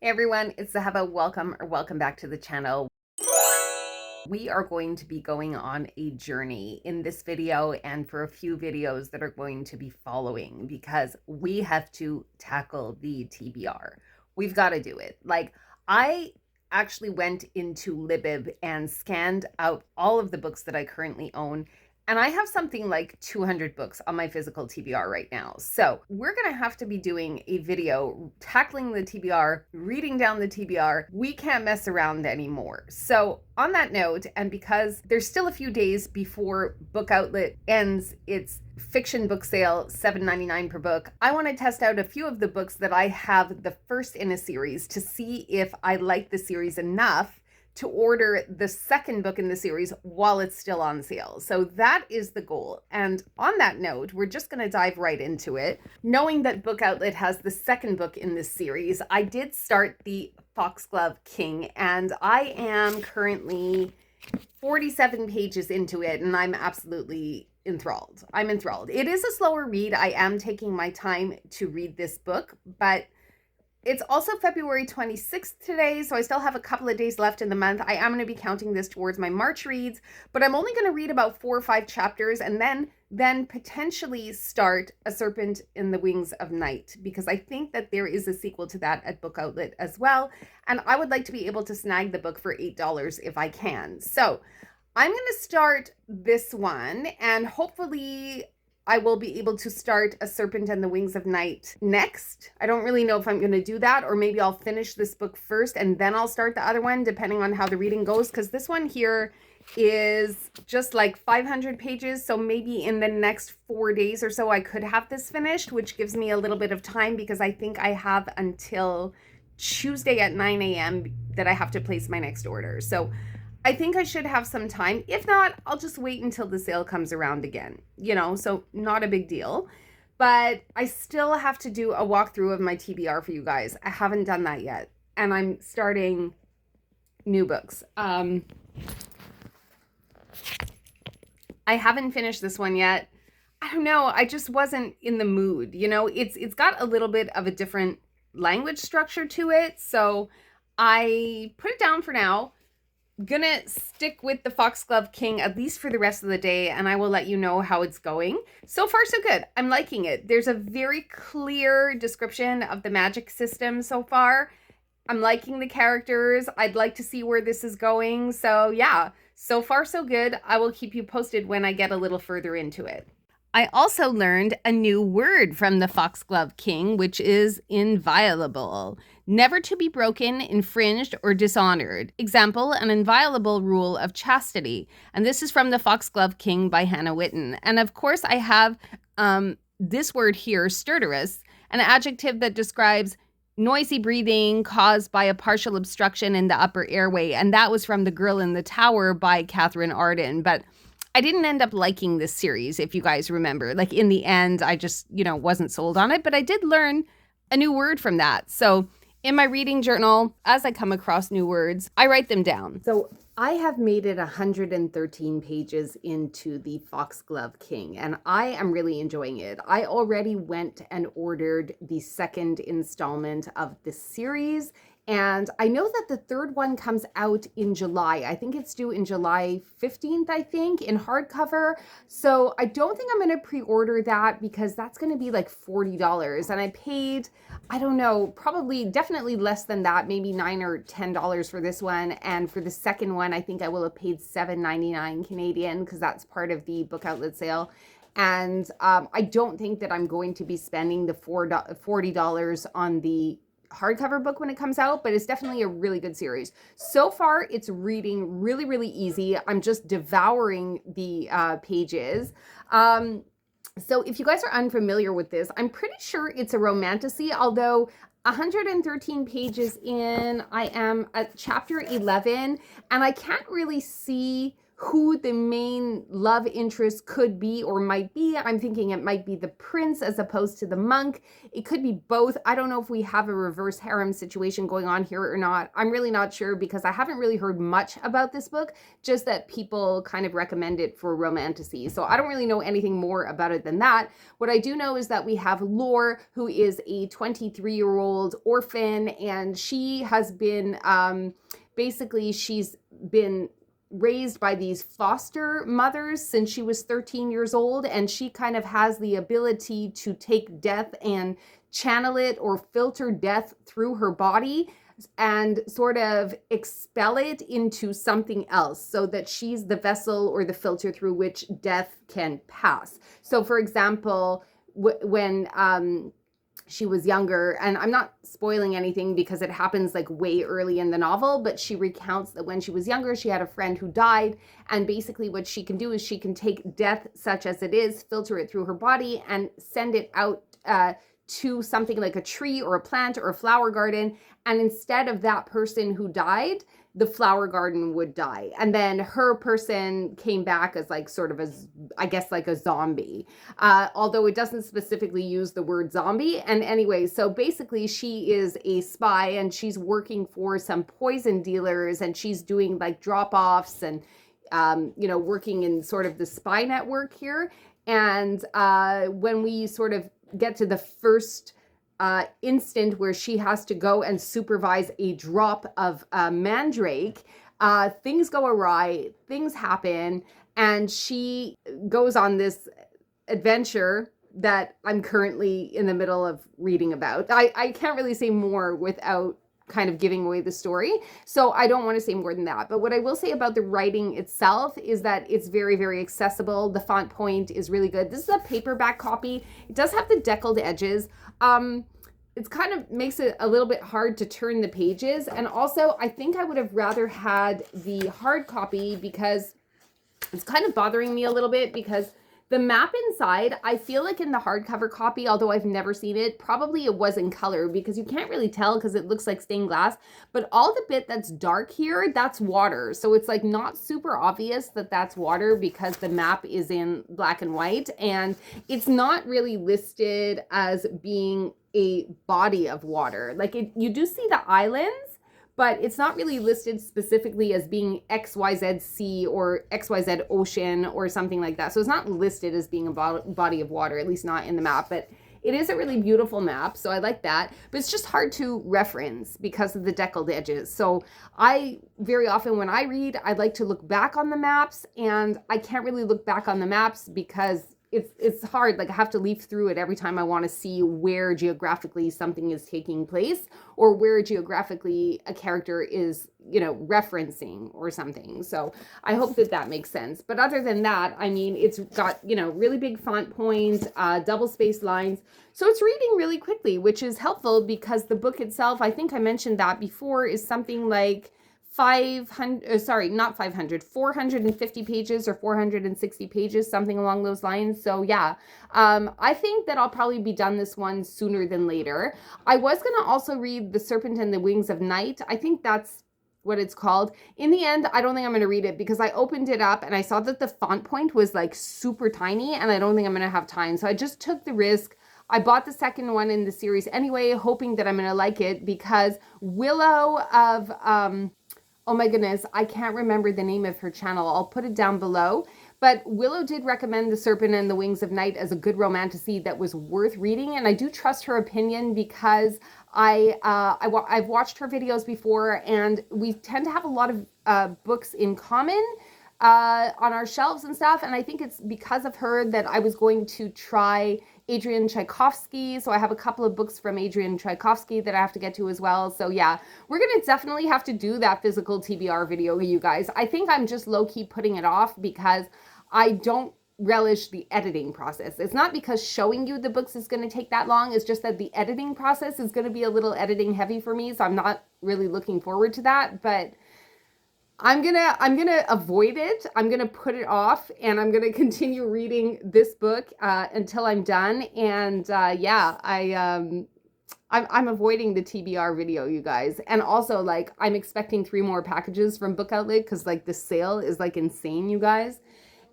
Hey everyone, it's Zahava. Welcome back to the channel. We are going to be going on a journey in this video and for a few videos that are going to be following because we have to tackle the TBR. We've got to do it. I actually went into 𝖕𝖆𝖆 and scanned out all of the books that I currently own. And I have something like 200 books on my physical TBR right now. So we're going to have to be doing a video tackling the TBR, reading down the TBR. We can't mess around anymore. So on that note, and because there's still a few days before Book Outlet ends its fiction book sale, $7.99 per book, I want to test out a few of the books that I have the first in a series to see if I like the series enough to order the second book in the series while it's still on sale. So that is the goal. And on that note, we're just going to dive right into it. Knowing that Book Outlet has the second book in this series, I did start the Foxglove King, and I am currently 47 pages into it, and I'm absolutely enthralled. I'm enthralled. It is a slower read. I am taking my time to read this book, but it's also February 26th today, so I still have a couple of days left in the month. I am going to be counting this towards my March reads, but I'm only going to read about 4 or 5 chapters and then potentially start A Serpent in the Wings of Night, because I think that there is a sequel to that at Book Outlet as well, and I would like to be able to snag the book for $8 if I can. So I'm going to start this one, and hopefully I will be able to start A Serpent and the Wings of Night next. I don't really know if I'm going to do that, or maybe I'll finish this book first and then I'll start the other one, depending on how the reading goes, because this one here is just like 500 pages. So maybe in the next 4 days or so I could have this finished, which gives me a little bit of time because I think I have until Tuesday at 9 a.m. that I have to place my next order. So I think I should have some time. If not, I'll just wait until the sale comes around again, so not a big deal. But I still have to do a walkthrough of my TBR for you guys. I haven't done that yet, and I'm starting new books. I haven't finished this one yet. I don't know. I just wasn't in the mood. It's got a little bit of a different language structure to it, so I put it down for now. Gonna stick with the Foxglove King at least for the rest of the day, and I will let you know how it's going. So far so good. I'm liking it. There's a very clear description of the magic system so far. I'm liking the characters. I'd like to see where this is going. So yeah, so far so good. I will keep you posted when I get a little further into it. I also learned a new word from the Foxglove King, which is inviolable. Never to be broken, infringed, or dishonored. Example, an inviolable rule of chastity. And this is from the Foxglove King by Hannah Whitten. And of course, I have this word here, stertorous, an adjective that describes noisy breathing caused by a partial obstruction in the upper airway. And that was from The Girl in the Tower by Catherine Arden. But I didn't end up liking this series, if you guys remember. Like in the end, I just, wasn't sold on it. But I did learn a new word from that. So in my reading journal, as I come across new words, I write them down. So I have made it 113 pages into the Foxglove King, and I am really enjoying it. I already went and ordered the second installment of this series, and I know that the third one comes out in July. I think it's due in July 15th, I think, in hardcover. So I don't think I'm going to pre-order that because that's going to be like $40. And I paid, I don't know, probably definitely less than that, maybe $9 or $10 for this one. And for the second one, I think I will have paid $7.99 Canadian because that's part of the Book Outlet sale. And I don't think that I'm going to be spending the $40 on the hardcover book when it comes out, but it's definitely a really good series. So far, it's reading really, really easy. I'm just devouring the pages. So if you guys are unfamiliar with this, I'm pretty sure it's a romantasy, although 113 pages in, I am at chapter 11, and I can't really see who the main love interest could be or might be. I'm thinking it might be the prince as opposed to the monk. It could be both. I don't know if we have a reverse harem situation going on here or not. I'm really not sure because I haven't really heard much about this book, just that people kind of recommend it for romantasy. So I don't really know anything more about it than that. What I do know is that we have 𝖕𝖆, who is a 23-year-old orphan, and she has been, basically she's been raised by these foster mothers since she was 13 years old, and she kind of has the ability to take death and channel it or filter death through her body and sort of expel it into something else, so that she's the vessel or the filter through which death can pass. So for example, when she was younger, and I'm not spoiling anything because it happens like way early in the novel, but she recounts that when she was younger, she had a friend who died, and basically what she can do is she can take death such as it is, filter it through her body, and send it out to something like a tree or a plant or a flower garden, and instead of that person who died, the flower garden would die. And then her person came back as like sort of a, I guess like a zombie, although it doesn't specifically use the word zombie. And anyway, so basically she is a spy, and she's working for some poison dealers, and she's doing like drop-offs and, you know, working in sort of the spy network here. And when we sort of get to the first instant where she has to go and supervise a drop of mandrake, things go awry, things happen, and she goes on this adventure that I'm currently in the middle of reading about. I can't really say more without kind of giving away the story, so I don't want to say more than that. But what I will say about the writing itself is that it's very, very accessible. The font point is really good. This is a paperback copy. It does have the deckled edges. It's kind of makes it a little bit hard to turn the pages, and also I think I would have rather had the hard copy because it's kind of bothering me a little bit, because the map inside, I feel like in the hardcover copy, although I've never seen it, probably it was in color, because you can't really tell because it looks like stained glass, but all the bit that's dark here, that's water. So it's like not super obvious that that's water because the map is in black and white, and it's not really listed as being a body of water. Like you do see the islands, but it's not really listed specifically as being XYZ Sea or XYZ Ocean or something like that. So it's not listed as being a body of water, at least not in the map, but it is a really beautiful map, so I like that. But it's just hard to reference because of the deckled edges. So I, very often when I read, I like to look back on the maps, and I can't really look back on the maps because it's hard. Like I have to leaf through it every time I want to see where geographically something is taking place, or where geographically a character is, you know, referencing or something. So I hope that that makes sense. But other than that, I mean, it's got, you know, really big font point, double spaced lines. So it's reading really quickly, which is helpful because the book itself, I think I mentioned that before, is something like 450 pages or 460 pages, something along those lines. So yeah, I think that I'll probably be done this one sooner than later. I was going to also read The Serpent and the Wings of Night. I think that's what it's called. In the end, I don't think I'm going to read it because I opened it up and I saw that the font point was like super tiny, and I don't think I'm going to have time. So I just took the risk. I bought the second one in the series anyway, hoping that I'm going to like it, because 𝖕𝖆 of, oh my goodness, I can't remember the name of her channel. I'll put it down below. But 𝖕𝖆 did recommend The Serpent and the Wings of Night as a good romantasy that was worth reading. And I do trust her opinion because I've watched her videos before, and we tend to have a lot of books in common on our shelves and stuff. And I think it's because of her that I was going to try Adrian Tchaikovsky. So I have a couple of books from Adrian Tchaikovsky that I have to get to as well. So yeah, we're going to definitely have to do that physical TBR video, you guys. I think I'm just low-key putting it off because I don't relish the editing process. It's not because showing you the books is going to take that long. It's just that the editing process is going to be a little editing heavy for me. So I'm not really looking forward to that, but I'm gonna avoid it. I'm gonna put it off, and I'm gonna continue reading this book until I'm done. And yeah, I'm avoiding the TBR video, you guys. And also, like, I'm expecting 3 more packages from Book Outlet because, like, the sale is, like, insane, you guys.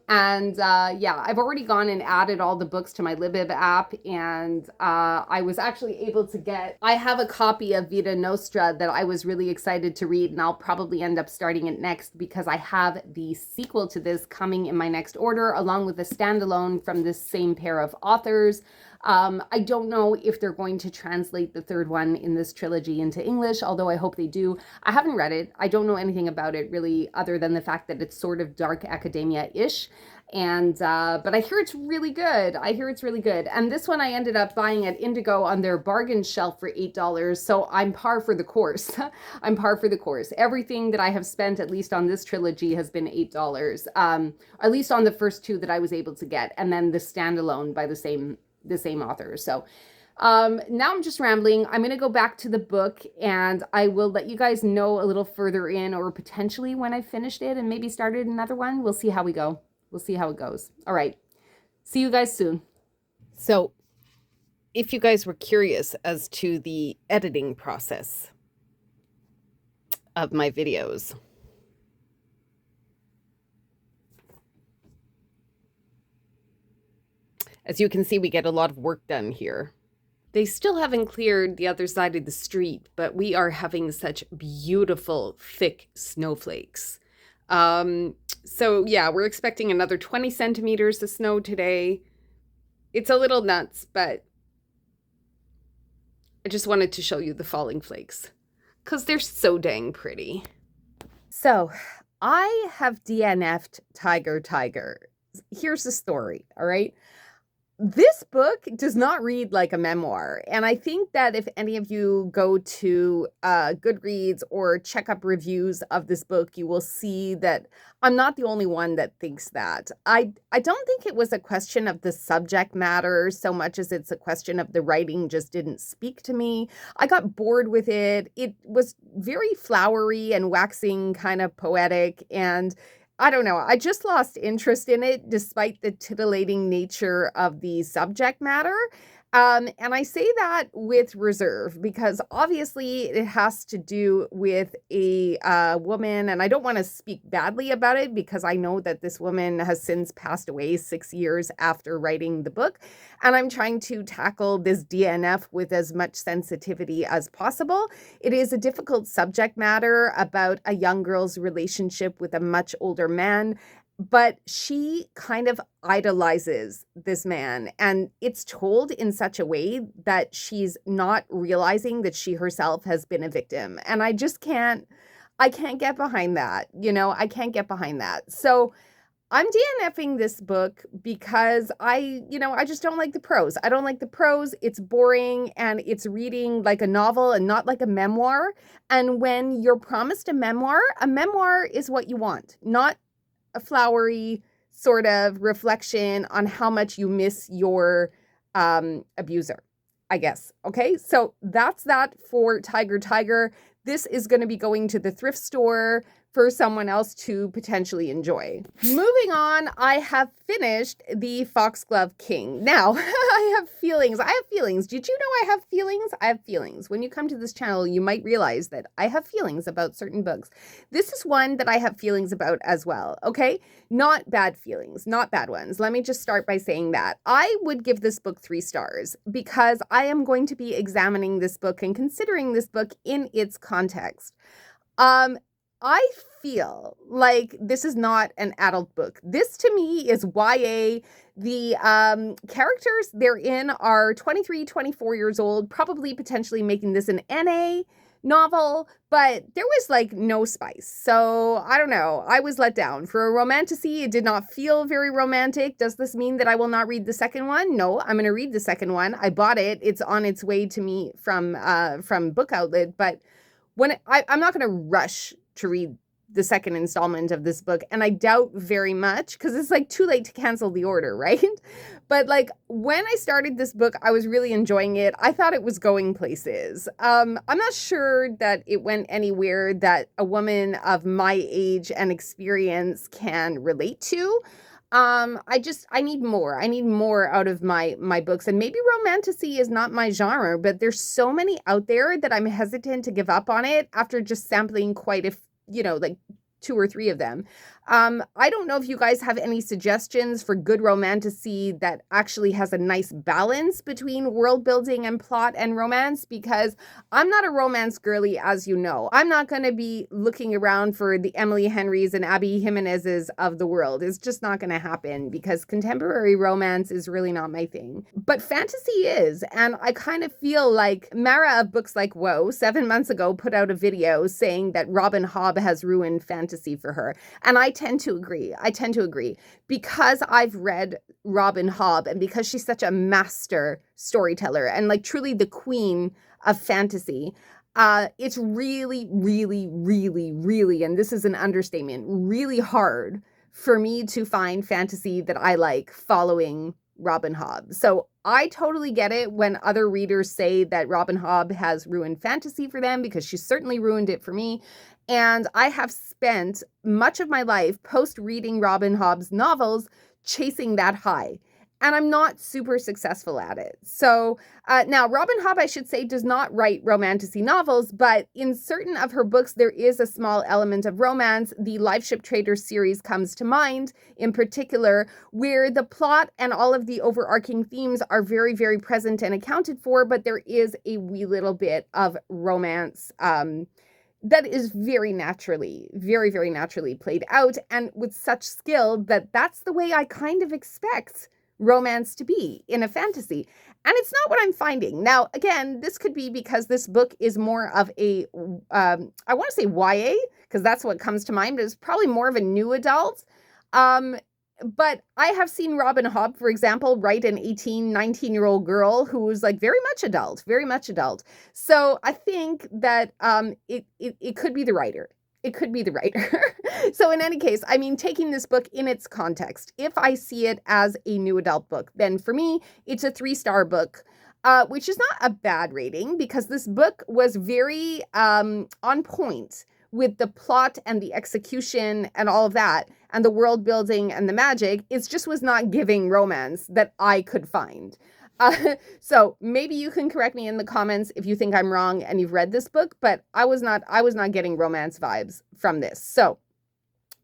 And yeah, I've already gone and added all the books to my 𝖕𝖆𝖆 app, and I was actually able to I have a copy of Vita Nostra that I was really excited to read, and I'll probably end up starting it next because I have the sequel to this coming in my next order, along with a standalone from this same pair of authors. I don't know if they're going to translate the third one in this trilogy into English, although I hope they do. I haven't read it. I don't know anything about it really, other than the fact that it's sort of dark academia-ish. And but I hear it's really good. I hear it's really good. And this one I ended up buying at Indigo on their bargain shelf for $8. So I'm par for the course. I'm par for the course. Everything that I have spent, at least on this trilogy, has been $8. At least on the first 2 that I was able to get, and then the standalone by the same author. So now I'm just rambling. I'm going to go back to the book, and I will let you guys know a little further in, or potentially when I finished it and maybe started another one. We'll see how we go. We'll see how it goes. All right. See you guys soon. So if you guys were curious as to the editing process of my videos, as you can see, we get a lot of work done here. They still haven't cleared the other side of the street, but we are having such beautiful, thick snowflakes. So yeah, we're expecting another 20 centimeters of snow today. It's a little nuts, but I just wanted to show you the falling flakes because they're so dang pretty. So I have DNF'd 𝖕𝖆𝖌𝖊. Here's the story, all right? This book does not read like a memoir. And I think that if any of you go to Goodreads or check up reviews of this book, you will see that I'm not the only one that thinks that. I don't think it was a question of the subject matter so much as it's a question of the writing just didn't speak to me. I got bored with it. It was very flowery and waxing, kind of poetic, and I don't know. I just lost interest in it despite the titillating nature of the subject matter. And I say that with reserve because obviously it has to do with a woman, and I don't want to speak badly about it because I know that this woman has since passed away 6 years after writing the book. And I'm trying to tackle this DNF with as much sensitivity as possible. It is a difficult subject matter about a young girl's relationship with a much older man, but she kind of idolizes this man, and it's told in such a way that she's not realizing that she herself has been a victim. And I can't get behind that. I can't get behind that. So I'm DNFing this book because I just don't like the prose. I don't like the prose. It's boring and it's reading like a novel and not like a memoir. And when you're promised a memoir is what you want, not a flowery sort of reflection on how much you miss your abuser, I guess. Okay, so that's that for 𝖕𝖆𝖌𝖆. This is going to be going to the thrift store for someone else to potentially enjoy. Moving on, I have finished the Foxglove King. Now, I have feelings. Did you know I have feelings? I have feelings. When you come to this channel, you might realize that I have feelings about certain books. This is one that I have feelings about as well, okay? Not bad feelings, not bad ones. Let me just start by saying that. I would give this book 3 stars because I am going to be examining this book and considering this book in its context. I feel like this is not an adult book. This to me is YA. The characters they're in are 23, 24 years old, probably potentially making this an NA novel, but there was like no spice. So I don't know. I was let down. For a romantasy, it did not feel very romantic. Does this mean that I will not read the second one? No, I'm going to read the second one. I bought it. It's on its way to me from Book Outlet, but I'm not going to rush to read the second installment of this book, and I doubt very much because it's like too late to cancel the order, right? But like when I started this book, I was really enjoying it. I thought it was going places. I'm not sure that it went anywhere that a woman of my age and experience can relate to. I need more. I need more out of my books. And maybe romantasy is not my genre, but there's so many out there that I'm hesitant to give up on it after just sampling quite like 2 or 3 of them. I don't know if you guys have any suggestions for good romantasy that actually has a nice balance between world building and plot and romance, because I'm not a romance girly, as you know. I'm not going to be looking around for the Emily Henrys and Abby Jimenez's of the world. It's just not going to happen because contemporary romance is really not my thing. But fantasy is, and I kind of feel like Mara of Books Like Whoa 7 months ago put out a video saying that Robin Hobb has ruined fantasy for her. And I tend to agree because I've read Robin Hobb and because she's such a master storyteller and like truly the queen of fantasy. It's really, really, really, really, and this is an understatement, really hard for me to find fantasy that I like following Robin Hobb. So I totally get it when other readers say that Robin Hobb has ruined fantasy for them, because she certainly ruined it for me. And I have spent much of my life post-reading Robin Hobb's novels chasing that high. And I'm not super successful at it. So now Robin Hobb, I should say, does not write romantasy novels, but in certain of her books, there is a small element of romance. The Live Ship Trader series comes to mind in particular, where the plot and all of the overarching themes are very, very present and accounted for, but there is a wee little bit of romance that is very naturally, very, very naturally played out, and with such skill that that's the way I kind of expect romance to be in a fantasy. And it's not what I'm finding. Now, again, this could be because this book is more of a, I want to say YA, because that's what comes to mind, but it's probably more of a new adult. But I have seen Robin Hobb, for example, write an 18, 19-year-old girl who was like very much adult, very much adult. So I think that it could be the writer. It could be the writer. So in any case, I mean, taking this book in its context, if I see it as a new adult book, then for me, it's a 3-star book, which is not a bad rating because this book was very on point with the plot and the execution and all of that, and the world building and the magic. It just was not giving romance that I could find. So maybe you can correct me in the comments if you think I'm wrong and you've read this book, but I was not getting romance vibes from this. So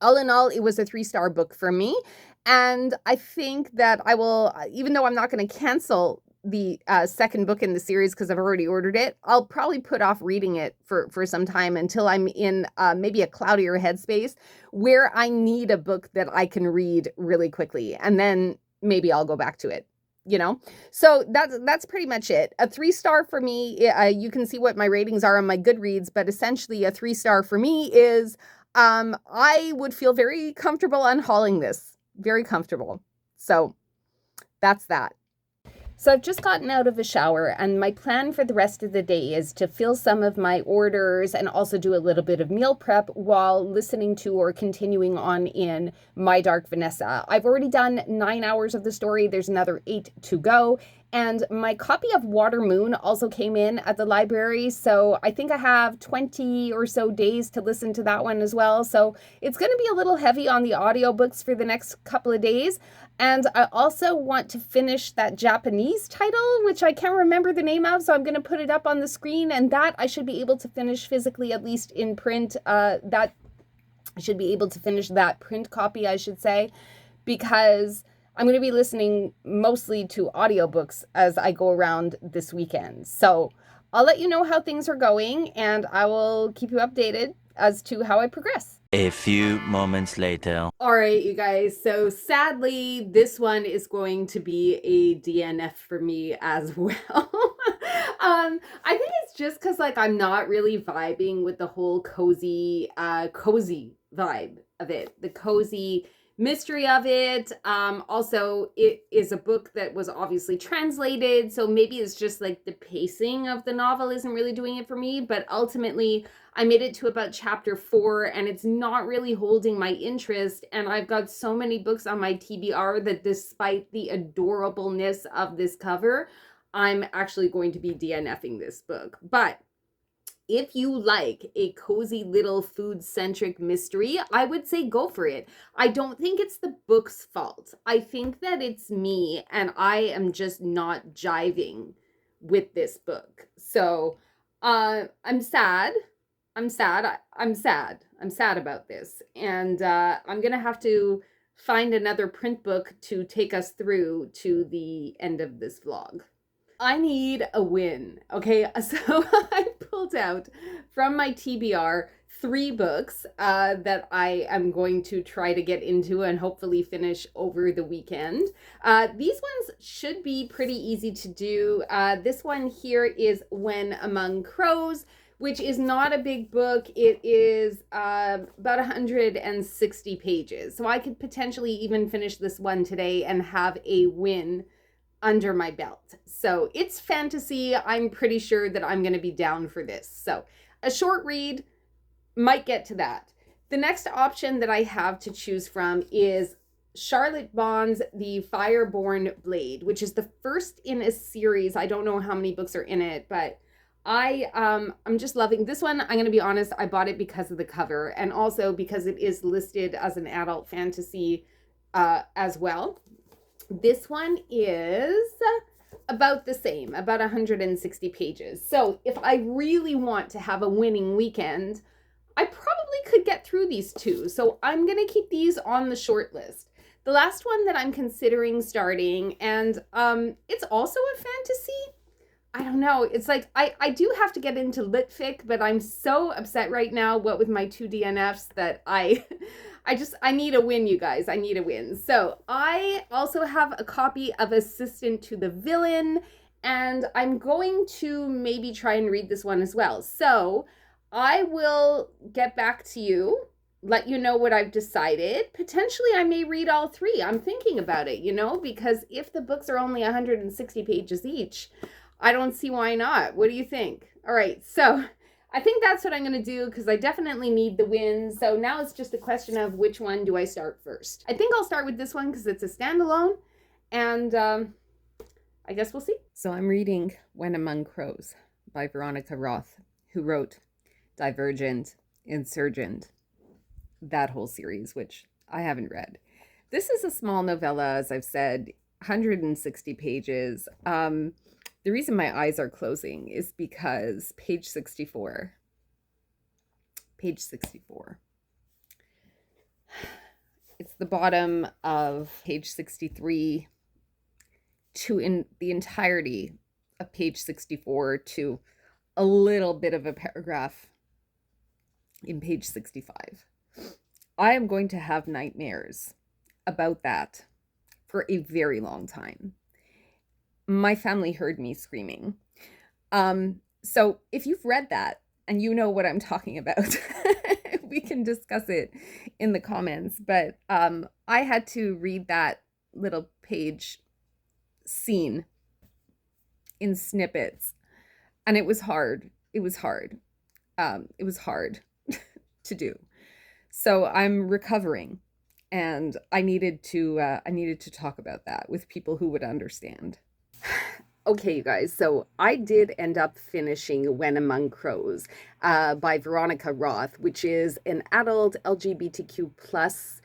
all in all, it was a 3-star book for me. And I think that I will, even though I'm not going to cancel the second book in the series because I've already ordered it, I'll probably put off reading it for some time until I'm in maybe a cloudier headspace where I need a book that I can read really quickly. And then maybe I'll go back to it. So that's pretty much it. A 3-star for me, you can see what my ratings are on my Goodreads, but essentially a 3-star for me is I would feel very comfortable unhauling this, very comfortable. So that's that. So I've just gotten out of a shower, and my plan for the rest of the day is to fill some of my orders and also do a little bit of meal prep while listening to or continuing on in My Dark Vanessa. I've already done 9 hours of the story. There's another 8 to go. And my copy of Water Moon also came in at the library, so I think I have 20 or so days to listen to that one as well. So it's going to be a little heavy on the audiobooks for the next couple of days. And I also want to finish that Japanese title, which I can't remember the name of, so I'm going to put it up on the screen, and that I should be able to finish physically, at least in print. That I should be able to finish that print copy, I should say, because I'm going to be listening mostly to audiobooks as I go around this weekend. So I'll let you know how things are going, and I will keep you updated as to how I progress. A few moments later. All right, you guys. So sadly, this one is going to be a DNF for me as well. I think it's just because like I'm not really vibing with the whole cozy vibe of it. The cozy mystery of it. Also, it is a book that was obviously translated, so maybe it's just like the pacing of the novel isn't really doing it for me, but ultimately I made it to about chapter 4 and it's not really holding my interest, and I've got so many books on my TBR that despite the adorableness of this cover, I'm actually going to be DNFing this book. But If you like a cozy little food-centric mystery, I would say go for it. I don't think it's the book's fault. I think that it's me, and I am just not jiving with this book. So, I'm sad. I'm sad. I'm sad. I'm sad about this. And I'm going to have to find another print book to take us through to the end of this vlog. I need a win. Okay, so I pulled out from my TBR 3 books that I am going to try to get into and hopefully finish over the weekend. These ones should be pretty easy to do. This one here is When Among Crows, which is not a big book. It is about 160 pages. So I could potentially even finish this one today and have a win under my belt. So it's fantasy. I'm pretty sure that I'm going to be down for this. So a short read, might get to that. The next option that I have to choose from is Charlotte Bond's The Fireborn Blade, which is the first in a series. I don't know how many books are in it, but I'm just loving this one. I'm going to be honest, I bought it because of the cover and also because it is listed as an adult fantasy as well. This one is about the same, about 160 pages. So if I really want to have a winning weekend, I probably could get through these 2. So I'm going to keep these on the short list. The last one that I'm considering starting, and it's also a fantasy. I don't know. It's like, I do have to get into litfic, but I'm so upset right now, what with my 2 DNFs, that I need a win, you guys. I need a win. So I also have a copy of Assistant to the Villain, and I'm going to maybe try and read this one as well. So I will get back to you, let you know what I've decided. Potentially I may read all 3. I'm thinking about it, because if the books are only 160 pages each, I don't see why not. What do you think? All right, so I think that's what I'm going to do because I definitely need the win. So now it's just a question of which one do I start first. I think I'll start with this one because it's a standalone, and I guess we'll see. So I'm reading When Among Crows by Veronica Roth, who wrote Divergent, Insurgent, that whole series, which I haven't read. This is a small novella, as I've said, 160 pages. The reason my eyes are closing is because page 64, it's the bottom of page 63 to in the entirety of page 64 to a little bit of a paragraph in page 65. I am going to have nightmares about that for a very long time. My family heard me screaming. So if you've read that and you know what I'm talking about, we can discuss it in the comments. But I had to read that little page scene in snippets, and it was hard. It was hard to do. So I'm recovering, and I needed to talk about that with people who would understand. Okay, you guys, so I did end up finishing When Among Crows by Veronica Roth, which is an adult LGBTQ plus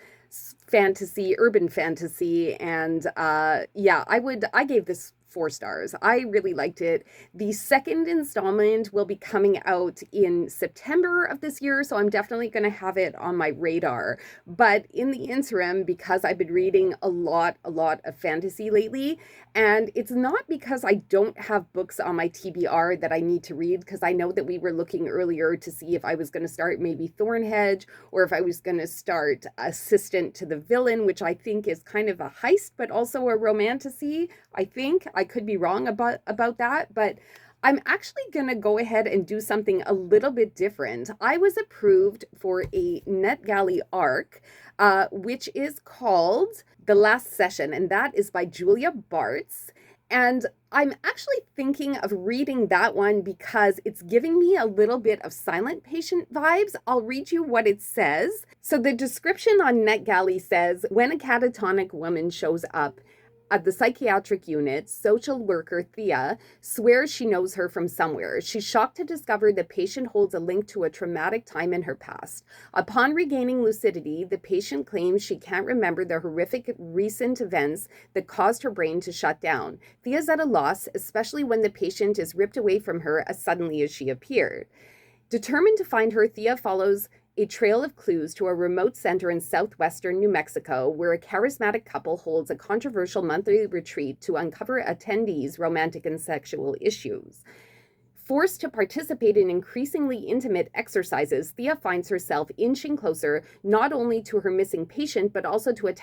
fantasy, urban fantasy, and yeah, I gave this 4 stars. I really liked it. The second installment will be coming out in September of this year, so I'm definitely going to have it on my radar. But in the interim, because I've been reading a lot of fantasy lately, and it's not because I don't have books on my TBR that I need to read, because I know that we were looking earlier to see if I was going to start maybe Thornhedge, or if I was going to start Assistant to the Villain, which I think is kind of a heist, but also a romantasy, I think. I could be wrong about that, but I'm actually going to go ahead and do something a little bit different. I was approved for a NetGalley arc, which is called The Last Session, and that is by Julia Bartz. And I'm actually thinking of reading that one because it's giving me a little bit of Silent Patient vibes. I'll read you what it says. So the description on NetGalley says, when a catatonic woman shows up At the psychiatric unit, social worker 𝖕𝖆 swears she knows her from somewhere. She's shocked to discover the patient holds a link to a traumatic time in her past. Upon regaining lucidity, the patient claims she can't remember the horrific recent events that caused her brain to shut down. 𝖕𝖆's at a loss, especially when the patient is ripped away from her as suddenly as she appeared. Determined to find her, 𝖕𝖆 follows a trail of clues to a remote center in southwestern New Mexico, where a charismatic couple holds a controversial monthly retreat to uncover attendees' romantic and sexual issues. Forced to participate in increasingly intimate exercises, 𝖕𝖆 finds herself inching closer not only to her missing patient, but also to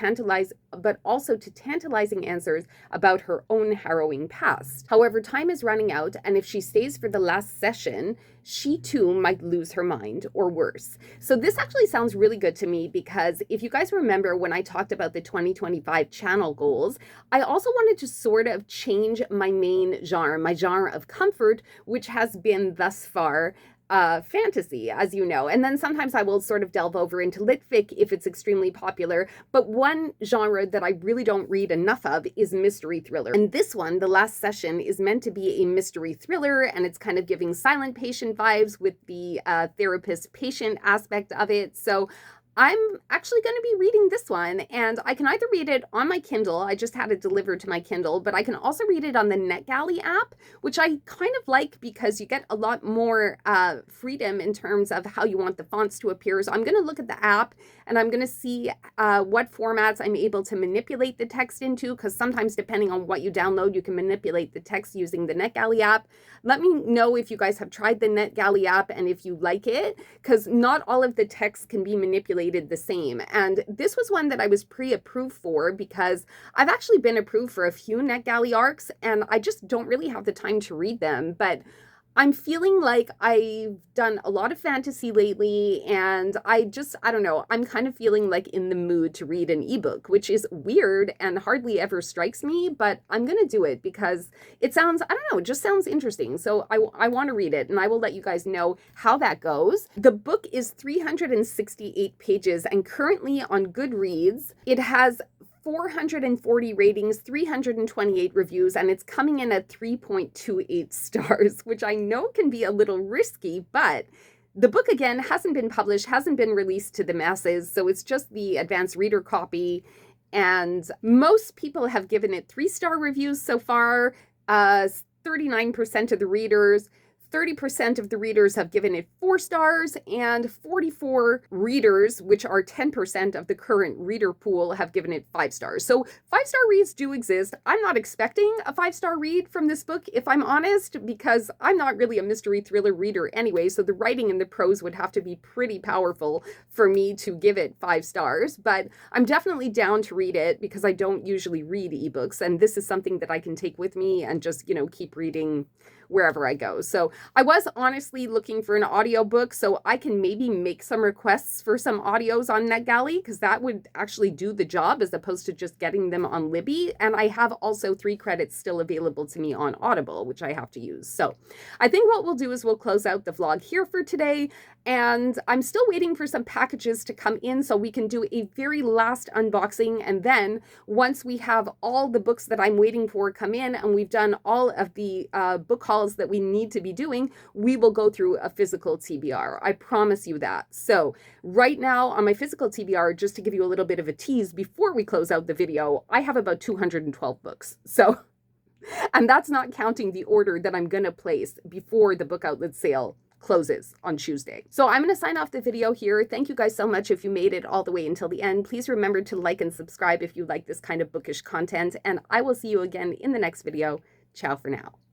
tantalizing answers about her own harrowing past. However, time is running out, and if she stays for the last session, she too might lose her mind, or worse. So this actually sounds really good to me, because if you guys remember when I talked about the 2025 channel goals, I also wanted to sort of change my main genre, my genre of comfort, which has been thus far fantasy, as you know. And then sometimes I will sort of delve over into litfic if it's extremely popular. But one genre that I really don't read enough of is mystery thriller. And this one, The Last Session, is meant to be a mystery thriller, and it's kind of giving silent patient vibes with the therapist-patient aspect of it. So I'm actually going to be reading this one, and I can either read it on my Kindle, I just had it delivered to my Kindle, but I can also read it on the NetGalley app, which I kind of like because you get a lot more freedom in terms of how you want the fonts to appear. So I'm going to look at the app, and I'm going to see what formats I'm able to manipulate the text into, because sometimes depending on what you download, you can manipulate the text using the NetGalley app. Let me know if you guys have tried the NetGalley app and if you like it, because not all of the text can be manipulated the same. And this was one that I was pre-approved for, because I've actually been approved for a few NetGalley arcs, and I just don't really have the time to read them. But I'm feeling like I've done a lot of fantasy lately, and I don't know, I'm kind of feeling like in the mood to read an ebook, which is weird and hardly ever strikes me, but I'm going to do it because it sounds, I don't know, it just sounds interesting. So I want to read it, and I will let you guys know how that goes. The book is 368 pages and currently on Goodreads. It has 440 ratings, 328 reviews, and it's coming in at 3.28 stars, which I know can be a little risky, but the book, again, hasn't been published, hasn't been released to the masses, so it's just the advanced reader copy, and most people have given it 3-star reviews so far. 39% of the readers, 30% of the readers have given it 4 stars, and 44 readers, which are 10% of the current reader pool, have given it 5 stars. So 5-star reads do exist. I'm not expecting a 5-star read from this book, if I'm honest, because I'm not really a mystery thriller reader anyway, so the writing and the prose would have to be pretty powerful for me to give it 5 stars. But I'm definitely down to read it because I don't usually read ebooks, and this is something that I can take with me and just, keep reading wherever I go. So I was honestly looking for an audiobook, so I can maybe make some requests for some audios on NetGalley, because that would actually do the job as opposed to just getting them on Libby. And I have also 3 credits still available to me on Audible, which I have to use. So I think what we'll do is we'll close out the vlog here for today. And I'm still waiting for some packages to come in so we can do a very last unboxing. And then once we have all the books that I'm waiting for come in, and we've done all of the book hauls that we need to be doing, we will go through a physical TBR. I promise you that. So right now on my physical TBR, just to give you a little bit of a tease before we close out the video, I have about 212 books. So, and that's not counting the order that I'm going to place before the book outlet sale closes on Tuesday. So I'm going to sign off the video here. Thank you guys so much if you made it all the way until the end. Please remember to like and subscribe if you like this kind of bookish content, and I will see you again in the next video. Ciao for now.